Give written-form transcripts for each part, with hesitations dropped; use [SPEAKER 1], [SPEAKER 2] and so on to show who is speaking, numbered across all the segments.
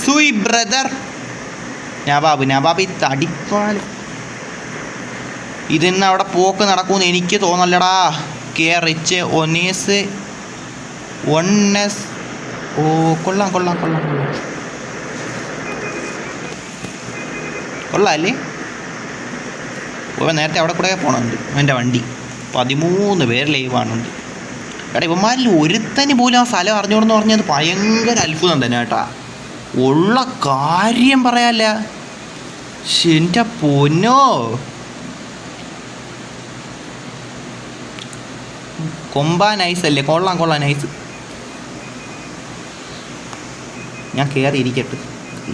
[SPEAKER 1] സുയ് brother. Nawab ഈ തടിപ്പാൽ ഇതിന്ന് അവിടെ പോക്ക് നടക്കുമെന്ന് എനിക്ക് തോന്നല്ലടാ. K rich ഒനേസ് ഒന്നസ്. ഓ കൊള്ളാം അല്ലേ? ഓ നേരത്തെ അവിടെ കൂടെ പോകണമുണ്ട് എൻ്റെ വണ്ടി. 13 പേര് ലൈവാണുണ്ട്. എടാ ഇവന്മാരിൽ ഒരുത്തന് പോലും ആ സ്ഥലം അറിഞ്ഞോടെന്ന് പറഞ്ഞത് ഭയങ്കര അത്ഭുതം തന്നെ കേട്ടാ. ഉള്ള കാര്യം പറയാല്ല. എൻ്റെ പൊന്നോ, കൊമ്പാ നൈസ് അല്ലേ? കൊള്ളാം നൈസ്. ഞാൻ കയറി ഇരിക്കട്ടെ.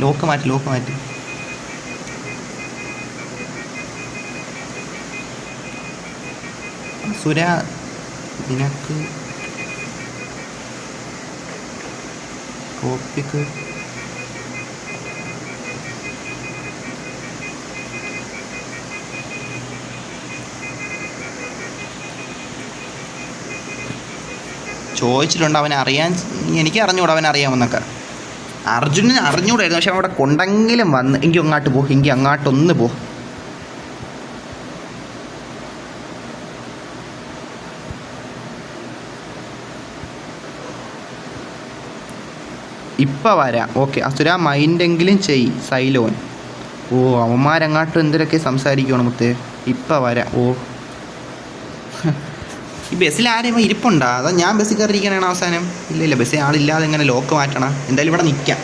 [SPEAKER 1] ലോക്ക് മാറ്റി. സുര നിനക്ക് ടോപ്പിക്ക് ചോദിച്ചിട്ടുണ്ട്. അവനെ അറിയാൻ എനിക്ക് അറിഞ്ഞൂടാ, അവൻ അറിയാമെന്നൊക്കെ. അർജുനന് അറിഞ്ഞൂടായിരുന്നു. പക്ഷെ അവിടെ കൊണ്ടെങ്കിലും വന്ന് എങ്കിൽ അങ്ങോട്ടൊന്ന് പോ. ഇപ്പം വരാം. ഓക്കെ അസുര മൈൻഡെങ്കിലും ചെയ് സൈലോൻ. ഓ അവന്മാരങ്ങാട്ടും എന്തിനൊക്കെ സംസാരിക്കണം മുത്തേ. ഇപ്പം വരാം. ഓ ഈ ബസ്സിൽ ആരെയും ഇരിപ്പുണ്ടോ? അതാ ഞാൻ ബസ്സിൽ കയറിയിരിക്കാനാണ് അവസാനം. ഇല്ല ബസ്സിൽ ആളില്ലാതെ എങ്ങനെ ലോക്ക് മാറ്റണം? എന്തായാലും ഇവിടെ നിൽക്കാം.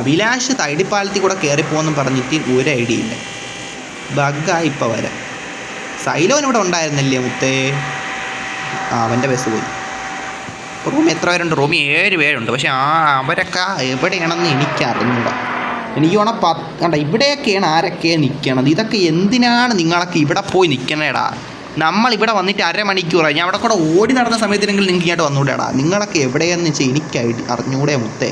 [SPEAKER 1] അഭിലാഷ് തൈടിപ്പാലത്തിൽ കൂടെ കയറിപ്പോന്നും പറഞ്ഞിട്ട് ഒരു ഐഡിയ ഇല്ല. ബഗ്ഗായി. ഇപ്പം വരാം. സൈലോൻ ഇവിടെ ഉണ്ടായിരുന്നല്ലേ മുത്തേ? അവൻ്റെ ബസ് പോയി. റൂമിൽ എത്ര പേരുണ്ട്? റൂമിൽ 7 പേരുണ്ട്. പക്ഷെ അവരൊക്കെ എവിടെയാണെന്ന് എനിക്ക് അറിഞ്ഞൂടാ. എനിക്ക് വേണം കണ്ട ഇവിടെയൊക്കെയാണ് ആരൊക്കെയാണ് നിൽക്കണത്. ഇതൊക്കെ എന്തിനാണ് നിങ്ങളൊക്കെ ഇവിടെ പോയി നിൽക്കണേടാ? നമ്മളിവിടെ വന്നിട്ട് അരമണിക്കൂറായി. ഞാൻ അവിടെ കൂടെ ഓടി നടന്ന സമയത്തിനെങ്കിലും നിങ്ങൾക്ക് ഇങ്ങോട്ട് വന്നൂടാടാ. നിങ്ങളൊക്കെ എവിടെയാണെന്ന് വെച്ചാൽ എനിക്കായിട്ട് അറിഞ്ഞൂടെ മുത്തേ.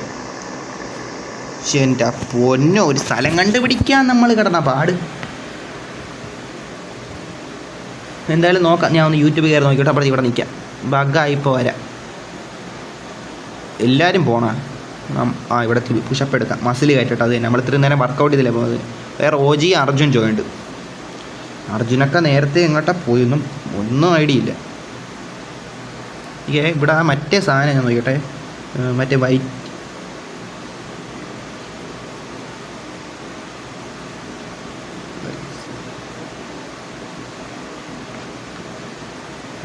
[SPEAKER 1] പക്ഷെ എൻ്റെ പൊന്നോ, ഒരു സ്ഥലം കണ്ടുപിടിക്കാൻ നമ്മൾ കിടന്ന പാട്. എന്തായാലും നോക്കാം. ഞാൻ ഒന്ന് യൂട്യൂബ് കയറി നോക്കിയിട്ട് അപ്പോൾ ഇവിടെ നിൽക്കാം. ബഗ്ഗായിപ്പോൾ വരാം. എല്ലാവരും പോണ ഇവിടെ പുഷപ്പ് എടുക്കാം. മസിൽ കയറ്റിട്ട് അത് നമ്മൾ ഇത്രയും നേരം വർക്കൗട്ട് ചെയ്തില്ലേ പോകുന്നത്. വേറെ OG അർജുൻ ജോയിൻഡ്. അർജുനൊക്കെ നേരത്തെ എങ്ങോട്ടാ പോയൊന്നും ഒന്നും ഐഡിയ ഇല്ല. ഇവിടെ മറ്റേ സാധനം ഞാൻ നോക്കട്ടെ. മറ്റേ വൈറ്റ്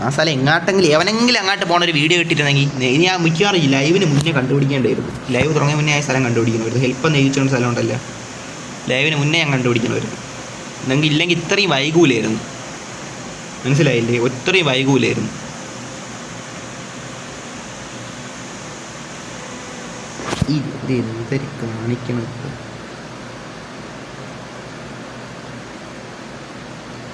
[SPEAKER 1] ആ സ്ഥലം എങ്ങാട്ടെങ്കിലും എവനെങ്കിലും അങ്ങോട്ട് പോകണ ഒരു വീഡിയോ കിട്ടിയിട്ടുണ്ടെങ്കിൽ ഇനി ഞാൻ മിക്കവാറും ലൈവിന് മുന്നേ കണ്ടുപിടിക്കേണ്ടായിരുന്നു. ലൈവ് തുടങ്ങിയ മുന്നേ ആ സ്ഥലം കണ്ടുപിടിക്കണമായിരുന്നു. ഹെൽപ്പ് എന്ന് എഴുതിച്ചോണ്ട് സ്ഥലം ഉണ്ടല്ലോ, ലൈവിന് മുന്നേ ഞാൻ കണ്ടുപിടിക്കണമായിരുന്നു. ഇല്ലെങ്കിൽ ഇത്രയും വൈകൂലായിരുന്നു. മനസ്സിലായില്ലേ? ഒത്രയും വൈകൂലായിരുന്നു. ഇത് എന്തൊരു കാണിക്കണത്?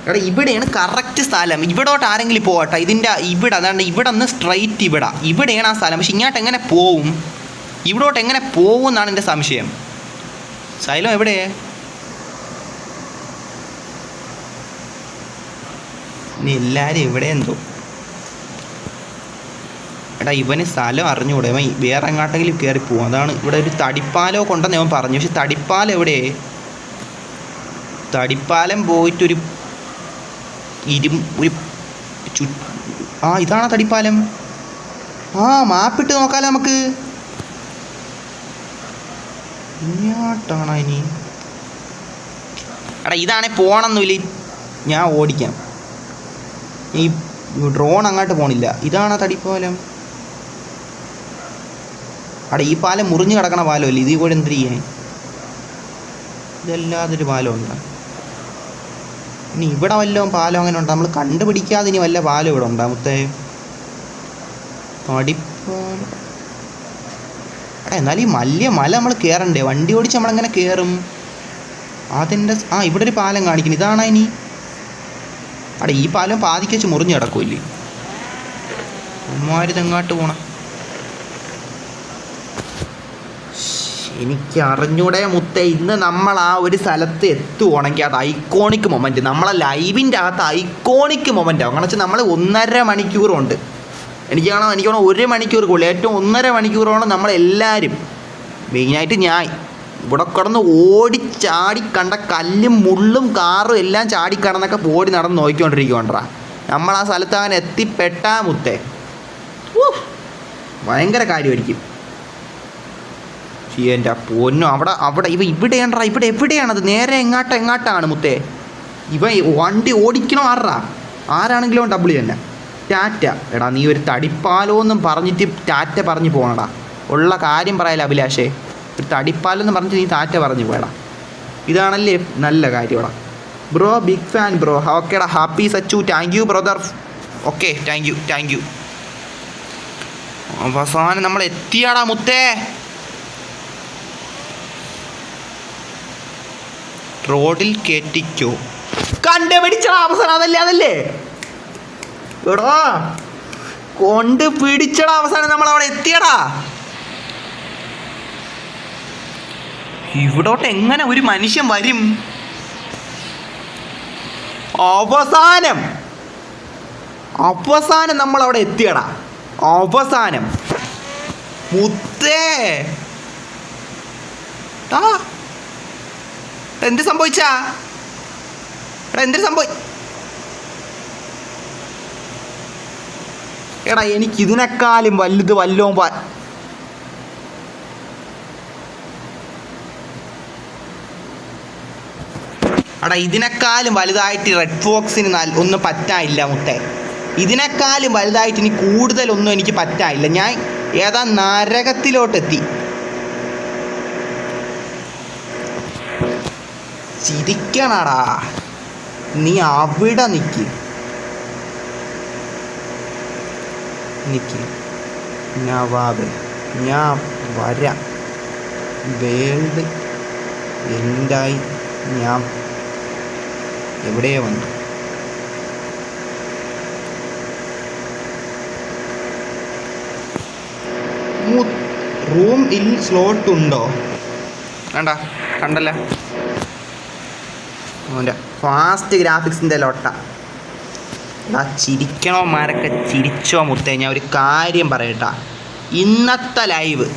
[SPEAKER 1] എടാ ഇവിടെയാണ് കറക്റ്റ് സ്ഥലം. ഇവിടോട്ട് ആരെങ്കിലും പോകട്ടെ. ഇതിൻ്റെ ഇവിടെ അതാണ്ട് ഇവിടെ നിന്ന് സ്ട്രൈറ്റ് ഇവിടെയാണ് ആ സ്ഥലം. പക്ഷെ ഇങ്ങോട്ട് എങ്ങനെ പോവും? ഇവിടോട്ട് എങ്ങനെ പോവും എന്നാണ് എൻ്റെ സംശയം. സൈലം എവിടെ? ഇനി എല്ലാവരും എവിടെ എന്തോ. എടാ ഇവന് സ്ഥലം അറിഞ്ഞുകൂടെ? ഇവൻ വേറെ എങ്ങോട്ടെങ്കിലും കയറി പോവും. അതാണ് ഇവിടെ ഒരു തടിപ്പാലോ കൊണ്ടെന്ന് ഇവൻ പറഞ്ഞു. പക്ഷെ തടിപ്പാലം എവിടെ? തടിപ്പാലം പോയിട്ടൊരു ഇതാണോ തടിപ്പാലം? മാപ്പിട്ട് നോക്കാലോ നമുക്ക്. ഇങ്ങോട്ടാണോ ഇനി? എടാ ഇതാണെ പോകണമെന്നില്ല. ഞാൻ ഓടിക്കാം. ഈ ഡ്രോൺ അങ്ങോട്ട് പോണില്ല. ഇതാണോ തടിപ്പാലം? എടാ ഈ പാലം മുറിഞ്ഞു കിടക്കണ പാലമല്ലേ? ഇതിൽ കൂടെ എന്ത് ചെയ്യാൻ? ഇതല്ലാതൊരു പാലം ഉണ്ടോ? ഇനി ഇവിടെ വല്ലതും പാലം അങ്ങനെ ഉണ്ടോ? നമ്മൾ കണ്ടുപിടിക്കാതെ ഇനി വല്ല പാലം ഇവിടെ ഉണ്ടോ മുത്തേ? തടിപ്പാലം. എന്നാലും ഈ വലിയ മല നമ്മൾ കയറണ്ടേ? വണ്ടി ഓടിച്ച് നമ്മളെങ്ങനെ കയറും? അതിൻ്റെ ഇവിടെ ഒരു പാലം കാണിക്കുന്നു. ഇതാണോ ഇനി? ഈ പാലം പാതിക്ക് വെച്ച് മുറിഞ്ഞ് കിടക്കുമല്ലേ? ഉമ്മാരിതെങ്ങാട്ട് പോണം? എനിക്ക് അറിഞ്ഞൂടെ മുത്തേ. ഇന്ന് നമ്മൾ ആ ഒരു സ്ഥലത്ത് എത്തുവാണെങ്കിൽ അത് ഐക്കോണിക് മൊമെൻറ്റ്. നമ്മളെ ലൈവിൻ്റെ അകത്ത് ഐക്കോണിക് മൊമെൻ്റ് ആവും. കാരണം വെച്ചാൽ നമ്മൾ 1.5 മണിക്കൂറുണ്ട്. എനിക്ക് 1 മണിക്കൂർ കൂടുതൽ, ഏറ്റവും 1.5 മണിക്കൂറോളം നമ്മളെല്ലാവരും മെയിനായിട്ട് ഞാൻ ഇവിടെ കിടന്ന് ഓടിച്ചാടി കണ്ട കല്ലും മുള്ളും കാറും എല്ലാം ചാടിക്കടന്നൊക്കെ ഓടി നടന്ന് നോക്കിക്കൊണ്ടിരിക്കുകൊണ്ടാ നമ്മൾ ആ സ്ഥലത്ത് അങ്ങനെ എത്തിപ്പെട്ടാ മുത്തേ. ഭയങ്കര കാര്യമായിരിക്കും. എൻ്റെ പൊന്നോ, അവിടെ ഇവിടെ എവിടെയാണത്? നേരെ എങ്ങാട്ടാണ് മുത്തേ? വണ്ടി ഓടിക്കണോ ആരാണെങ്കിലും ഡബിൾ തന്നെ. ടാറ്റ. എടാ നീ ഒരു തടിപ്പാലോന്നും പറഞ്ഞിട്ട് ടാറ്റ പറഞ്ഞു പോകണടാ. ഉള്ള കാര്യം പറയല അഭിലാഷേ, ഒരു തടിപ്പാലെന്ന് പറഞ്ഞിട്ട് നീ ടാറ്റ പറഞ്ഞു പോയടാ. ഇതാണല്ലേ നല്ല കാര്യമാടാ. Bro big fan bro. ഓക്കേടാ, happy Sachu. Thank you brother. Okay, thank you. അവസാനം നമ്മൾ എത്തിയാടാ മുത്തേ. റോഡിൽ കയറ്റിക്കോ. കണ്ടുപിടിച്ചടാ അവസാനം. അതല്ലേ എടാ, കൊണ്ട് പിടിച്ചടാ അവസാനം നമ്മളവിടെ എത്തിയടാ. ഇവിടോട്ട് എങ്ങനെ ഒരു മനുഷ്യൻ വരും? അവസാനം നമ്മളവിടെ എത്തിയടാ. അവസാനം മുത്തേ. എന്ത് സംഭവിച്ചാ? എടാ എനിക്ക് ഇതിനേക്കാളും വലുത് വല്ലോ എടാ ഇതിനേക്കാളും വലുതായിട്ട് റെഡ് ഫോക്സിന് ഒന്നും പറ്റാനില്ല മുത്തേ. ഇതിനേക്കാളും വലുതായിട്ട് ഇനി കൂടുതലൊന്നും എനിക്ക് പറ്റാനില്ല. ഞാൻ ഏതാ നരകത്തിലോട്ടെത്തി. ചിരിക്കണടാ നീ. അവിടെ നിക്ക് നവാബ്, ഞാൻ വരാം. വേൾഡ് എന്തായി? ഞാൻ എവിടെയോ വന്നു. റൂമിൽ സ്ലോട്ട് ഉണ്ടോ? കണ്ടല്ലേ അവൻ്റെ ഫാസ്റ്റ് ഗ്രാഫിക്സിൻ്റെ ലോട്ട. ചിരിക്കണോമാരൊക്കെ ചിരിച്ചോ മുത്തേ. ഞാൻ ഒരു കാര്യം പറയട്ടാ, ഇന്നത്തെ ലൈവ്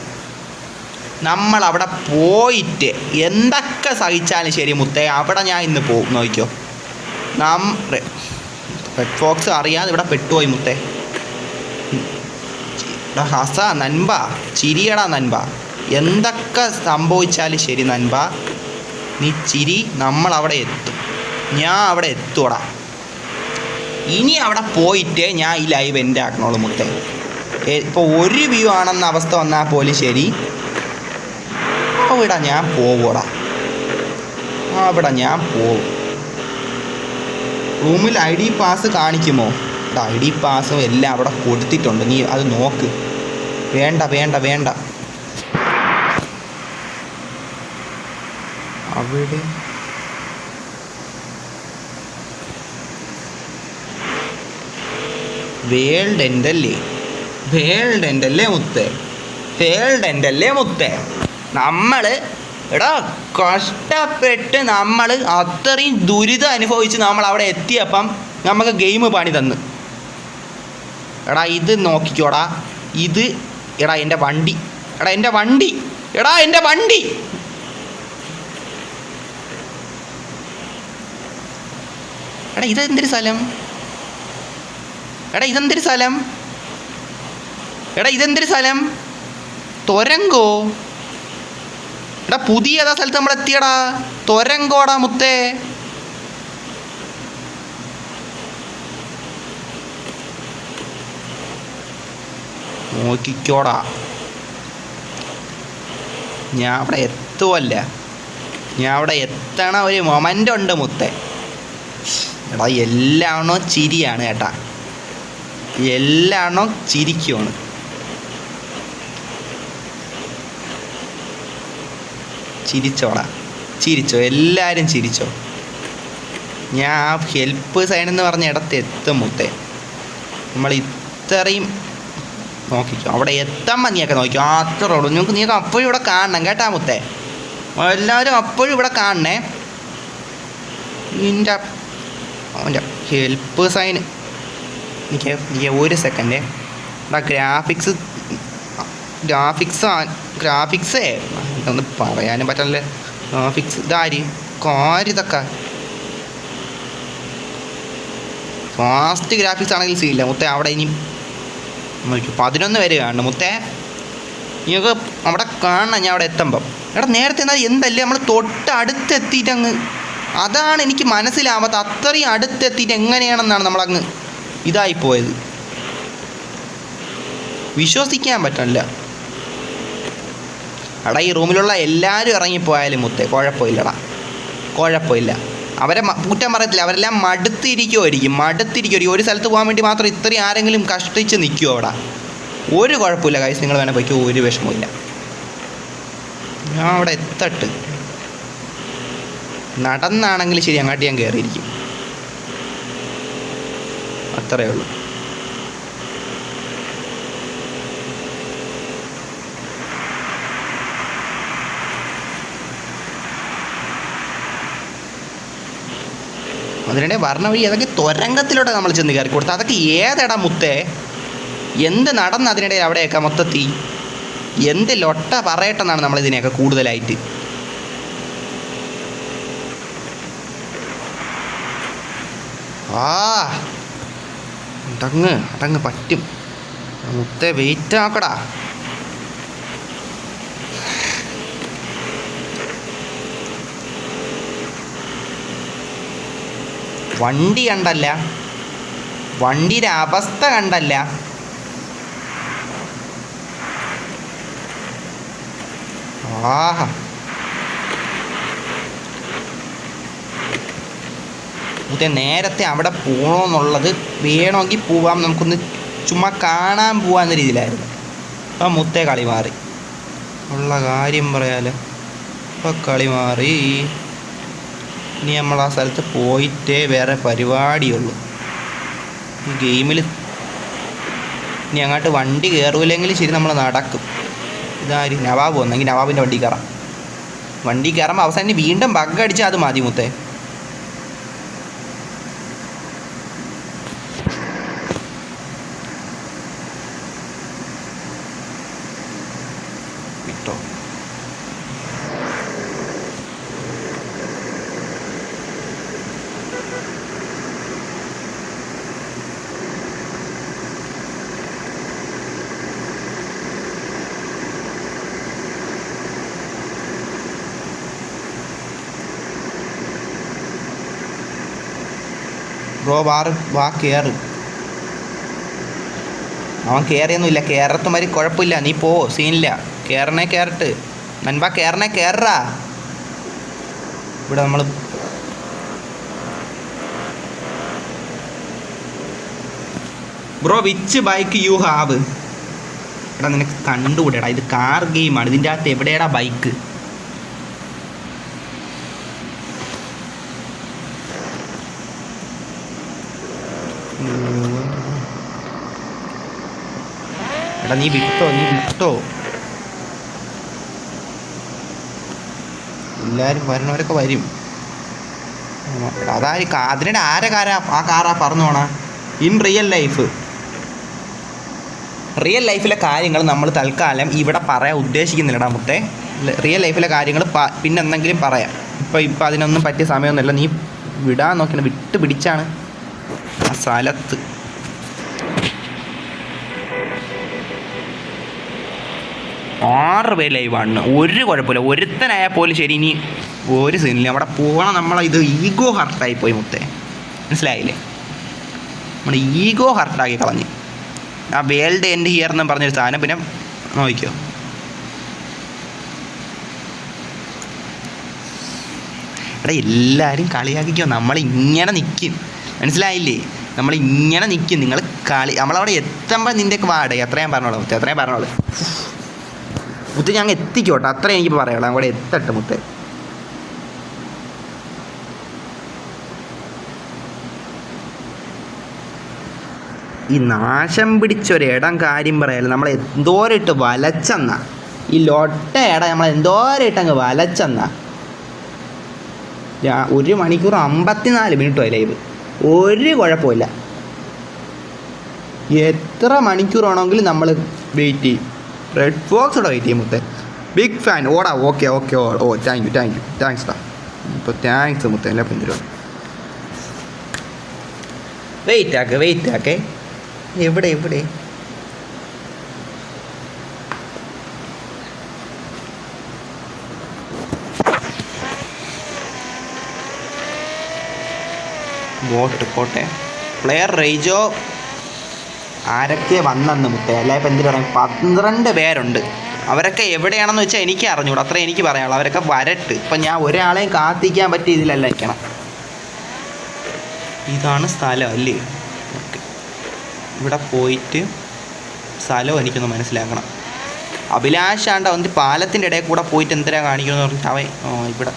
[SPEAKER 1] നമ്മളവിടെ പോയിട്ട് എന്തൊക്കെ സഹിച്ചാലും ശരി മുത്തേ, അവിടെ ഞാൻ ഇന്ന് പോകും. നോക്കിക്കോ, റെഡ് ഫോക്സ് അറിയാതെ ഇവിടെ പെട്ടുപോയി മുത്തേ. ഹസ നൻപ, ചിരിയടാ നൻപ. എന്തൊക്കെ സംഭവിച്ചാലും ശരി നൻപ, നീ ചിരി. നമ്മളവിടെ എത്തും. ഞാൻ അവിടെ എത്തുവടാ. ഇനി അവിടെ പോയിട്ടേ ഞാൻ ഈ ലൈവ് എൻ്റെ ആക്കണോളൂ മുത്തേ. ഇപ്പോൾ ഒരു വ്യൂ ആണെന്ന അവസ്ഥ വന്നാൽ പോലും ശരി, അവിടെ ഞാൻ പോവൂടാ. അവിടെ ഞാൻ പോവും. റൂമിൽ ID പാസ് കാണിക്കുമോ? ID പാസും എല്ലാം അവിടെ കൊടുത്തിട്ടുണ്ട്, നീ അത് നോക്ക്. വേണ്ട അവിടെ വേൾഡ് എൻ്റല്ലേ മുത്തേ. നമ്മൾ എടാ കഷ്ടപ്പെട്ട് നമ്മൾ അത്രയും ദുരിതം അനുഭവിച്ച് നമ്മൾ അവിടെ എത്തിയപ്പം നമുക്ക് ഗെയിം പണി തന്നു. എടാ ഇത് നോക്കിക്കോടാ. ഇത് എടാ എൻ്റെ വണ്ടി. എടാ ഇതെന്തൊരു സ്ഥലം? ഇതെന്തൊരു സ്ഥലം? തൊരങ്കോ? പുതിയ ഏതാ സ്ഥലത്ത് നമ്മൾ എത്തിയടാ? തൊരങ്കോടാ മുത്തേ. നോക്കിക്കോടാ, ഞാൻ അവിടെ എത്തുമല്ല. ഞാൻ അവിടെ എത്തണ ഒരു മൊമെൻ്റ് ഉണ്ട് മുത്തേ. എടാ എല്ലാണോ ചിരിയാണ് കേട്ടാ, എല്ലാണോ ചിരിക്കുവാണ്. ചിരിച്ചോ, എല്ലാവരും ചിരിച്ചോ. ഞാൻ ആ ഹെൽപ്പ് സൈൻ എന്ന് പറഞ്ഞ ഇടത്ത് എത്തും മുത്തേ. നമ്മൾ ഇത്രയും നോക്കിക്കോ, അവിടെ എത്തുമ്പോൾ നീയൊക്കെ നോക്കിക്കോ. അത്രേ ഉള്ളൂ. നീയൊക്കെ അപ്പോഴും ഇവിടെ കാണണം കേട്ടാ മുത്തേ. എല്ലാവരും അപ്പോഴും ഇവിടെ കാണണേ. അവൻ്റെ ഹെൽപ്പ് സൈൻ എനിക്ക് ഒരു സെക്കൻഡ്. ഗ്രാഫിക്സ് ഗ്രാഫിക്സേ ഇതൊന്നും പറയാനും പറ്റണല്ലേ. ഗ്രാഫിക്സ് ഇതാര് ഇതൊക്കെ ഫാസ്റ്റ് ഗ്രാഫിക്സ് ആണെങ്കിൽ സീനില്ല മുത്തേ. അവിടെ ഇനി 11 വരെ കാണണം മുത്തേ. നിങ്ങൾക്ക് അവിടെ കാണണം ഞാൻ അവിടെ എത്തുമ്പം. എടാ നേരത്തെ എന്നാൽ എന്തല്ലേ നമ്മൾ തൊട്ടടുത്തെത്തിയിട്ട് അങ്ങ്, അതാണ് എനിക്ക് മനസ്സിലാവാത്ത. അത്രയും അടുത്തെത്തിയിട്ട് എങ്ങനെയാണെന്നാണ് നമ്മളങ്ങ് ഇതായിപ്പോയത്. വിശ്വസിക്കാൻ പറ്റില്ല. എടാ ഈ റൂമിലുള്ള എല്ലാവരും ഇറങ്ങിപ്പോയാലും മുത്തേ കുഴപ്പമില്ലടാ, കുഴപ്പമില്ല. അവരെ കുറ്റം പറയത്തില്ല, അവരെല്ലാം മടുത്തിരിക്കുമായിരിക്കും. ഒരു സ്ഥലത്ത് പോകാൻ വേണ്ടി മാത്രം ഇത്രയും ആരെങ്കിലും കഷ്ടിച്ച് നിൽക്കുമോ അവിടെ? ഒരു കുഴപ്പമില്ല ഗൈസ്, നിങ്ങൾ വേണേൽ പോയിക്കോ, ഒരു വിഷമമില്ല. ഞാൻ അവിടെ എത്തട്ട് നടന്നാണെങ്കിലും ശരി അങ്ങോട്ട് ഞാൻ കയറിയിരിക്കും, അത്രയേ ഉള്ളൂ. അതിനിടെ വർണ്ണ വഴി അതൊക്കെ തുരങ്കത്തിലോട്ട് നമ്മൾ ചെന്ന് കയറി കൊടുത്തു. അതൊക്കെ ഏതെടാ മുത്തേ? എന്ത് നടന്ന് അതിനിടെ അവിടെയൊക്കെ മൊത്തത്തി എന്ത് ലൊട്ട പറയട്ടെന്നാണ് നമ്മളിതിനെയൊക്കെ കൂടുതലായിട്ട്. അടങ്ങ് പറ്റും മുത്തേ, വെയിറ്റ് ആക്കടാ. വണ്ടി കണ്ടല്ല, വണ്ടിയുടെ അവസ്ഥ കണ്ടല്ല. നേരത്തെ അവിടെ പോകണമെന്നുള്ളത് വേണമെങ്കിൽ പോവാം, നമുക്കൊന്ന് ചുമ്മാ കാണാൻ പോവാന്ന രീതിയിലായിരുന്നു. അപ്പം മുത്തേ കളി മാറി, ഉള്ള കാര്യം പറയാലോ. അപ്പം കളി മാറി. ഇനി നമ്മൾ ആ സ്ഥലത്ത് പോയിട്ടേ വേറെ പരിപാടിയുള്ളൂ ഈ ഗെയിമിൽ. ഇനി അങ്ങോട്ട് വണ്ടി കയറൂലെങ്കിലും ശരി നമ്മൾ നടക്കും. ഇതാര് നവാബ് വന്നെങ്കിൽ നവാബിൻ്റെ വണ്ടി കയറാം. വണ്ടി കയറുമ്പോൾ അവസാനം വീണ്ടും ബഗ് അടിച്ചാൽ അത് മതി മുത്തേ. വിട്ടോ ബ്രോ വാ കയറ്. അവൻ കയറിയൊന്നുമില്ല, കയറത്തുമാതിരി കുഴപ്പമില്ല, നീ പോ, സീനില്ല. കയറട്ടെ നൻപാ, കയറാ. ഇവിടെ നമ്മൾ bro which bike you have? എടാ നിനക്ക് കണ്ടുകൂടെടാ, ഇത് കാർ ഗെയിമാണ്, ഇതിൻ്റെ അകത്ത് എവിടെയാടാ ബൈക്ക്? എടാ നീ വിട്ടോ. എല്ലാവരും വരണവരൊക്കെ വരും. അതിനിടെ ആ കാറാ പറഞ്ഞു പോണ. ഇൻ റിയൽ ലൈഫിലെ കാര്യങ്ങൾ നമ്മൾ തൽക്കാലം ഇവിടെ പറയാൻ ഉദ്ദേശിക്കുന്നില്ലടാ മുത്തേ. റിയൽ ലൈഫിലെ കാര്യങ്ങൾ പിന്നെ എന്തെങ്കിലും പറയാം. ഇപ്പം അതിനൊന്നും പറ്റിയ സമയമൊന്നുമില്ല. നീ വിടാൻ നോക്കണം, വിട്ട് പിടിച്ചാണ് ആ സ്ഥലത്ത്. ആറ് പേര് ലൈവാണ്, ഒരു കുഴപ്പമില്ല. ഒരുത്തനായാൽ പോലും ശരി, ഇനി ഒരു സീനില്ല. അവിടെ പോകണം. ഇത് ഈഗോ ഹർട്ടായിപ്പോയി മുത്തേ, മനസ്സിലായില്ലേ? നമ്മൾ ഈഗോ ഹർട്ടാക്കി കളഞ്ഞു. ആ വേൾഡ് എൻഡ് ഹിയർ എന്നും പറഞ്ഞൊരു സാധനം. പിന്നെ നോക്കിക്കോ, എടാ എല്ലാവരും കളിയാക്കിക്കോ. നമ്മളിങ്ങനെ നിൽക്കും, മനസ്സിലായില്ലേ? നമ്മളിങ്ങനെ നിൽക്കും. നിങ്ങൾ നമ്മളവിടെ എത്തുമ്പോൾ നിൻ്റെയൊക്കെ വാട എത്രയും പറഞ്ഞോളൂ മുത്തേ, എത്രയും പറഞ്ഞോളൂ മുത്തേ. ഞങ്ങൾ എത്തിക്കോട്ടെ, അത്രയും എനിക്ക് പറയുള്ളൂ. അവിടെ എത്തട്ടെ മുത്തേ. ഈ നാശം പിടിച്ചൊരിടം കാര്യം പറയാലോ. നമ്മൾ എന്തോരിട്ട് വലച്ചെന്നാ ഈ ലൊട്ട ഇടം, നമ്മൾ എന്തോരിട്ട് അങ്ങ് വലച്ചെന്നാ. 1 മണിക്കൂർ 54 മിനിറ്റോ ലൈവ്, ഒരു കുഴപ്പമില്ല. എത്ര മണിക്കൂറാണെങ്കിലും നമ്മൾ വെയിറ്റ് ചെയ്യും. റെഡ് ഫോക്സ് ഇവിടെ വെയിറ്റ് ചെയ്യും മുത്തേ. Big fan. ഓടാ. Okay okay. Oh thank you thanks ഡാ. ഇപ്പോൾ താങ്ക്സ് മുത്തേ. എല്ലാ പെന്തിരും വെയിറ്റ് ആക്കെ. എവിടെ ബോട്ട് പോട്ടെ. പ്ലെയർ റേജോ ആരൊക്കെ വന്നെന്ന് മുത്തേ. അല്ല ഇപ്പം എന്തിനു പറയും, 12 പേരുണ്ട്. അവരൊക്കെ എവിടെയാണെന്ന് വെച്ചാൽ എനിക്ക് അറിഞ്ഞൂടാ. അത്രേ എനിക്ക് പറയാനുള്ളൂ. അവരൊക്കെ വരട്ട്. ഇപ്പം ഞാൻ ഒരാളെയും കാത്തിക്കാൻ പറ്റിയ ഇതിലല്ല നിൽക്കണം. ഇതാണ് സ്ഥലം അല്ലേ? ഓക്കെ, ഇവിടെ പോയിട്ട് സ്ഥലം എനിക്കൊന്ന് മനസ്സിലാക്കണം. അഭിലാഷാണ്ട വന്ന് പാലത്തിൻ്റെ ഇടയിൽ കൂടെ പോയിട്ട് എന്തിനാ കാണിക്കുമെന്ന് പറഞ്ഞിട്ട് അവൻ ഇവിടെ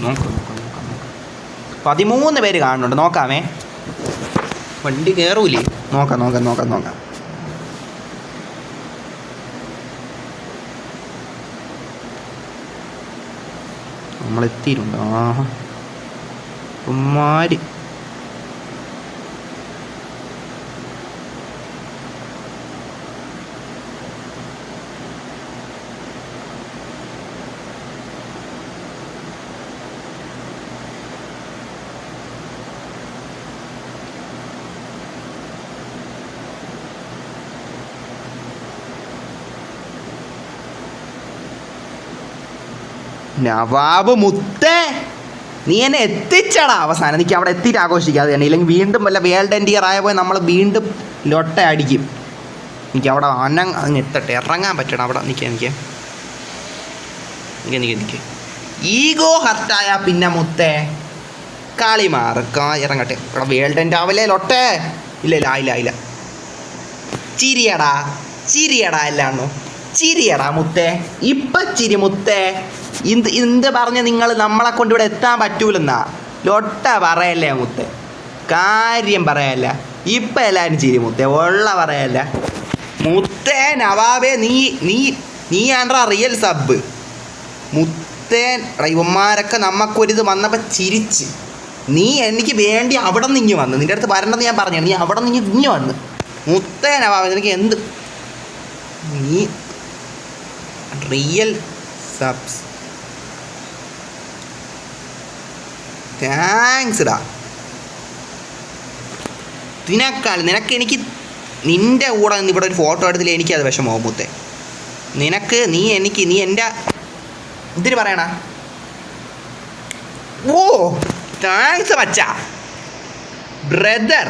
[SPEAKER 1] നോക്കാം. 13 പേര് കാണുന്നുണ്ട്. നോക്കാമേ. വണ്ടി കയറൂലേ? നോക്കാം. നമ്മളെത്തിയിട്ടുണ്ട്. ഉമ്മാര് നവാബ് മുത്തേ, നീ എന്നെ എത്തിച്ചടാ അവസാനം. എനിക്ക് അവിടെ എത്തിയിട്ട് ആഘോഷിക്കാതെ തന്നെ. ഇല്ലെങ്കിൽ വീണ്ടും വല്ല വേൾഡ് എൻഡിയർ ആയ പോയി നമ്മൾ വീണ്ടും ലൊട്ട അടിക്കും. എനിക്ക് അവിടെ അങ്ങ് എത്തട്ടെ, ഇറങ്ങാൻ പറ്റണം അവിടെ. നിൽക്കുക ഈഗോ ഹർട്ടായ പിന്നെ മുത്തേ കളി മാറുക. ഇറങ്ങട്ടെ. ഇവിടെ വേൾഡ് എൻഡ് ആവല്ലേ ലൊട്ടേ? ഇല്ല. ചിരിയടാ എല്ലാണോ? ചിരിയടാ മുത്തേ. ഇപ്പം ചിരി മുത്തേ. എന്ത് പറഞ്ഞ് നിങ്ങൾ നമ്മളെ കൊണ്ട് ഇവിടെ എത്താൻ പറ്റൂലെന്നാ ലൊട്ട പറയല്ലേ മുത്തേ? കാര്യം പറയല്ല. ഇപ്പം എല്ലാവരും ചിരി മുത്തേ. ഉള്ള പറയല്ല മുത്തേ. നവാബേ നീ ആണ്ട്രാ റിയൽ സബ് മുത്തേ. ഇവന്മാരൊക്കെ നമുക്കൊരിത് വന്നപ്പോൾ ചിരിച്ച്. നീ എനിക്ക് വേണ്ടി അവിടെ നിന്ന് ഇങ്ങ് വന്ന്. നിൻ്റെ അടുത്ത് വരണ്ടെന്ന് ഞാൻ പറഞ്ഞു. നീ അവിടെ നിന്ന് ഇങ്ങ് വന്ന് മുത്തേ. നവാബേ നിനക്ക് എന്ത്? നീ റിയൽ സബ്സ്. താങ്ക്സ് ഡാ. നിനക്ക് എനിക്ക് നിൻ്റെ കൂടെ നിന്ന് ഇവിടെ ഒരു ഫോട്ടോ എടുത്തില്ല. എനിക്കത് വിഷമമാവും മുത്തേ. നീ എൻ്റെ ഇതിന് പറയണ. ഓ താങ്ക്സ് മച്ചാ ബ്രദർ.